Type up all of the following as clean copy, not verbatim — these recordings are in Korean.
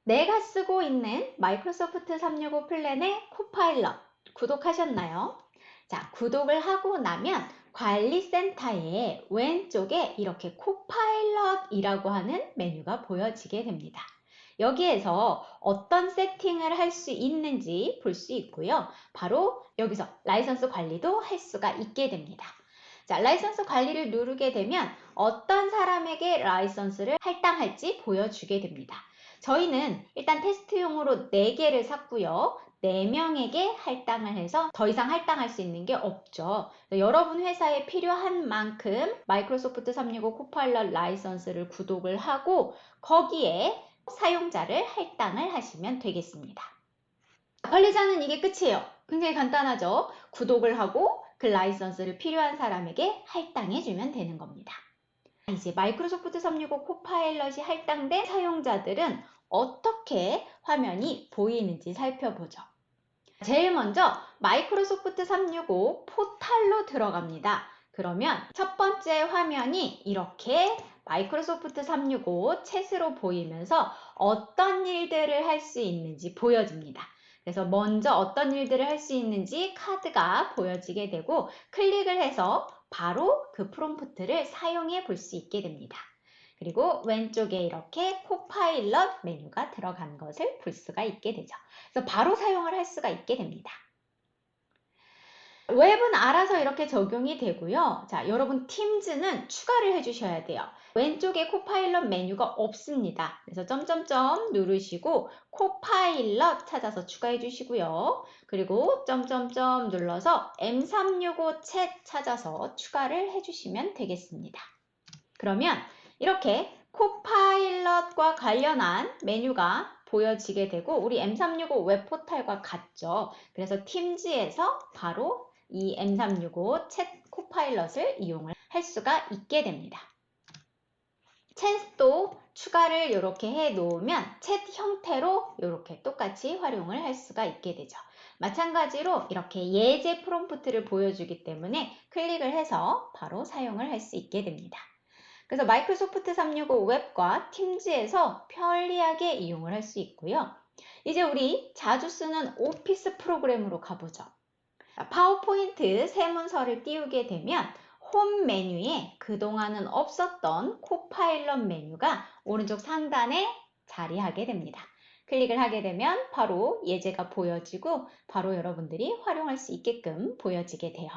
내가 쓰고 있는 마이크로소프트 365 플랜의 코파일럿 구독하셨나요? 자, 구독을 하고 나면 관리센터의 왼쪽에 이렇게 코파일럿이라고 하는 메뉴가 보여지게 됩니다. 여기에서 어떤 세팅을 할 수 있는지 볼 수 있고요. 바로 여기서 라이선스 관리도 할 수가 있게 됩니다. 자, 라이선스 관리를 누르게 되면 어떤 사람에게 라이선스를 할당할지 보여주게 됩니다. 저희는 일단 테스트용으로 4개를 샀고요. 4명에게 할당을 해서 더 이상 할당할 수 있는 게 없죠. 여러분 회사에 필요한 만큼 마이크로소프트 365 코파일럿 라이선스를 구독을 하고 거기에 사용자를 할당을 하시면 되겠습니다. 관리자는 이게 끝이에요. 굉장히 간단하죠. 구독을 하고 그 라이선스를 필요한 사람에게 할당해주면 되는 겁니다. 이제 마이크로소프트 365 코파일럿이 할당된 사용자들은 어떻게 화면이 보이는지 살펴보죠. 제일 먼저 마이크로소프트 365 포탈로 들어갑니다. 그러면 첫 번째 화면이 이렇게 마이크로소프트 365 챗으로 보이면서 어떤 일들을 할 수 있는지 보여집니다. 그래서 먼저 어떤 일들을 할 수 있는지 카드가 보여지게 되고 클릭을 해서 바로 그 프롬프트를 사용해 볼 수 있게 됩니다. 그리고 왼쪽에 이렇게 코파일럿 메뉴가 들어간 것을 볼 수가 있게 되죠. 그래서 바로 사용을 할 수가 있게 됩니다. 웹은 알아서 이렇게 적용이 되고요. 자, 여러분 팀즈는 추가를 해주셔야 돼요. 왼쪽에 코파일럿 메뉴가 없습니다. 그래서 점점점 누르시고 코파일럿 찾아서 추가해 주시고요. 그리고 점점점 눌러서 M365 챗 찾아서 추가를 해주시면 되겠습니다. 그러면 이렇게 코파일럿과 관련한 메뉴가 보여지게 되고 우리 M365 웹포탈과 같죠. 그래서 팀즈에서 바로 이 M365 챗 코파일럿을 이용을 할 수가 있게 됩니다. 챗도 추가를 이렇게 해 놓으면 챗 형태로 이렇게 똑같이 활용을 할 수가 있게 되죠. 마찬가지로 이렇게 예제 프롬프트를 보여주기 때문에 클릭을 해서 바로 사용을 할 수 있게 됩니다. 그래서 마이크로소프트 365 웹과 팀즈에서 편리하게 이용을 할 수 있고요. 이제 우리 자주 쓰는 오피스 프로그램으로 가보죠. 파워포인트 새 문서를 띄우게 되면 홈 메뉴에 그동안은 없었던 코파일럿 메뉴가 오른쪽 상단에 자리하게 됩니다. 클릭을 하게 되면 바로 예제가 보여지고 바로 여러분들이 활용할 수 있게끔 보여지게 돼요.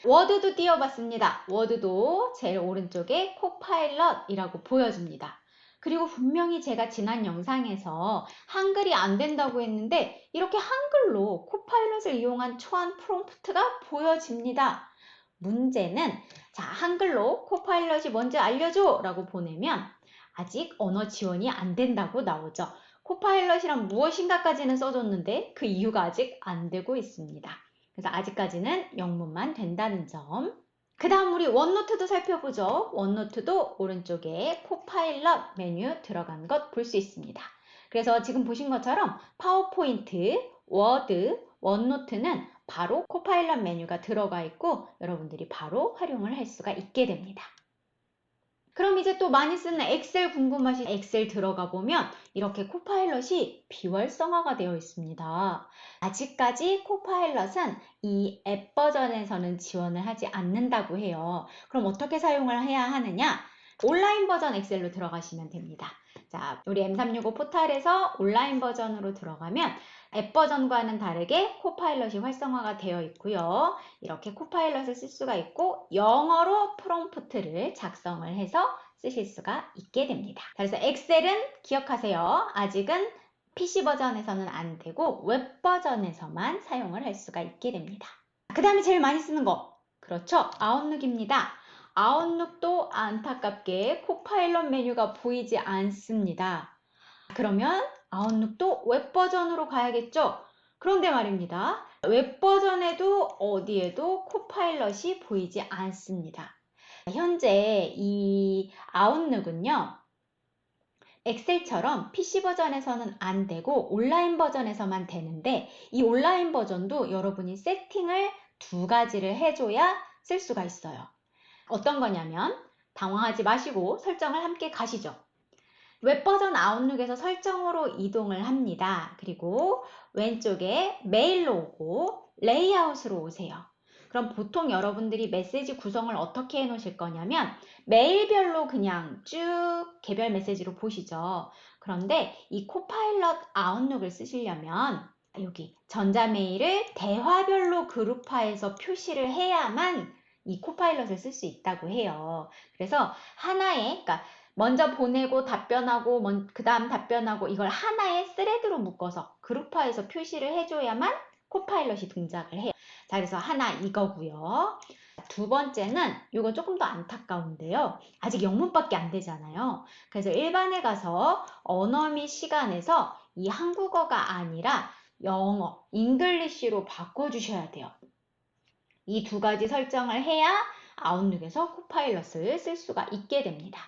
워드도 띄워봤습니다. 워드도 제일 오른쪽에 코파일럿이라고 보여집니다. 그리고 분명히 제가 지난 영상에서 한글이 안 된다고 했는데 이렇게 한글로 코파일럿을 이용한 초안 프롬프트가 보여집니다. 문제는 자, 한글로 코파일럿이 뭔지 알려줘 라고 보내면 아직 언어 지원이 안 된다고 나오죠. 코파일럿이란 무엇인가까지는 써줬는데 그 이유가 아직 안 되고 있습니다. 그래서 아직까지는 영문만 된다는 점. 그 다음 우리 원노트도 살펴보죠. 원노트도 오른쪽에 코파일럿 메뉴 들어간 것 볼 수 있습니다. 그래서 지금 보신 것처럼 파워포인트, 워드, 원노트는 바로 코파일럿 메뉴가 들어가 있고 여러분들이 바로 활용을 할 수가 있게 됩니다. 그럼 이제 또 많이 쓰는 엑셀 궁금하신 엑셀 들어가 보면 이렇게 코파일럿이 비활성화가 되어 있습니다. 아직까지 코파일럿은 이 앱 버전에서는 지원을 하지 않는다고 해요. 그럼 어떻게 사용을 해야 하느냐? 온라인 버전 엑셀로 들어가시면 됩니다. 자, 우리 M365 포탈에서 온라인 버전으로 들어가면 앱 버전과는 다르게 코파일럿이 활성화가 되어 있고요. 이렇게 코파일럿을 쓸 수가 있고 영어로 프롬프트를 작성을 해서 쓰실 수가 있게 됩니다. 그래서 엑셀은 기억하세요. 아직은 PC 버전에서는 안 되고 웹 버전에서만 사용을 할 수가 있게 됩니다. 그 다음에 제일 많이 쓰는 거 그렇죠? 아웃룩입니다. 아웃룩도 안타깝게 코파일럿 메뉴가 보이지 않습니다. 그러면 아웃룩도 웹 버전으로 가야겠죠? 그런데 말입니다. 웹 버전에도 어디에도 코파일럿이 보이지 않습니다. 현재 이 아웃룩은요. 엑셀처럼 PC 버전에서는 안 되고 온라인 버전에서만 되는데 이 온라인 버전도 여러분이 세팅을 2가지를 해줘야 쓸 수가 있어요. 어떤 거냐면 당황하지 마시고 설정을 함께 가시죠. 웹 버전 아웃룩에서 설정으로 이동을 합니다. 그리고 왼쪽에 메일로 오고 레이아웃으로 오세요. 그럼 보통 여러분들이 메시지 구성을 어떻게 해 놓으실 거냐면 메일별로 그냥 쭉 개별 메시지로 보시죠. 그런데 이 코파일럿 아웃룩을 쓰시려면 여기 전자메일을 대화별로 그룹화해서 표시를 해야만 이 코파일럿을 쓸 수 있다고 해요. 그래서 하나의, 그러니까 먼저 보내고 답변하고 그 다음 답변하고 이걸 하나의 스레드로 묶어서 그룹화해서 표시를 해줘야만 코파일럿이 동작을 해요. 자, 그래서 하나 이거고요. 두 번째는 이거 조금 더 안타까운데요. 아직 영문밖에 안 되잖아요. 그래서 일반에 가서 언어 및 시간에서 이 한국어가 아니라 영어, 잉글리시로 바꿔주셔야 돼요. 이 두 가지 설정을 해야 아웃룩에서 코파일럿을 쓸 수가 있게 됩니다.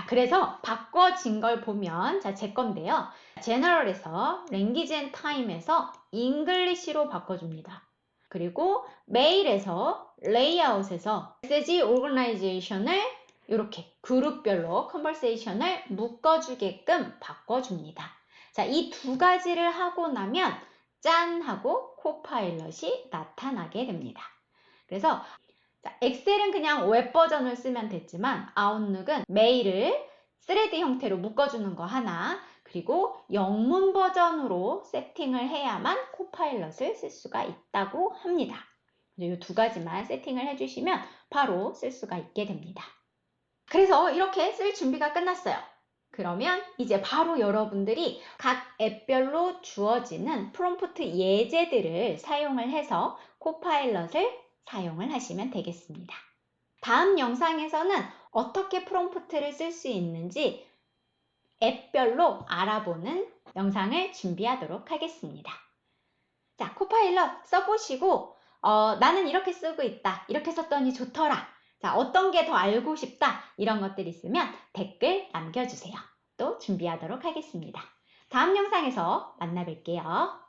그래서 바꿔진 걸 보면 제 건데요. 제너럴에서 랭귀지 앤 타임에서 잉글리시로 바꿔줍니다. 그리고 메일에서 레이아웃에서 메시지 오거나이제이션을 이렇게 그룹별로 컨버세이션을 묶어주게끔 바꿔줍니다. 자, 이 두 가지를 하고 나면 짠 하고 코파일럿이 나타나게 됩니다. 그래서 자, 엑셀은 그냥 웹 버전을 쓰면 됐지만 아웃룩은 메일을 스레드 형태로 묶어주는 거 하나, 그리고 영문 버전으로 세팅을 해야만 코파일럿을 쓸 수가 있다고 합니다. 이 두 가지만 세팅을 해주시면 바로 쓸 수가 있게 됩니다. 그래서 이렇게 쓸 준비가 끝났어요. 그러면 이제 바로 여러분들이 각 앱별로 주어지는 프롬프트 예제들을 사용을 해서 코파일럿을 사용을 하시면 되겠습니다. 다음 영상에서는 어떻게 프롬프트를 쓸 수 있는지 앱별로 알아보는 영상을 준비하도록 하겠습니다. 자, 코파일럿 써보시고 나는 이렇게 쓰고 있다. 이렇게 썼더니 좋더라. 자, 어떤 게 더 알고 싶다. 이런 것들 있으면 댓글 남겨주세요. 또 준비하도록 하겠습니다. 다음 영상에서 만나 뵐게요.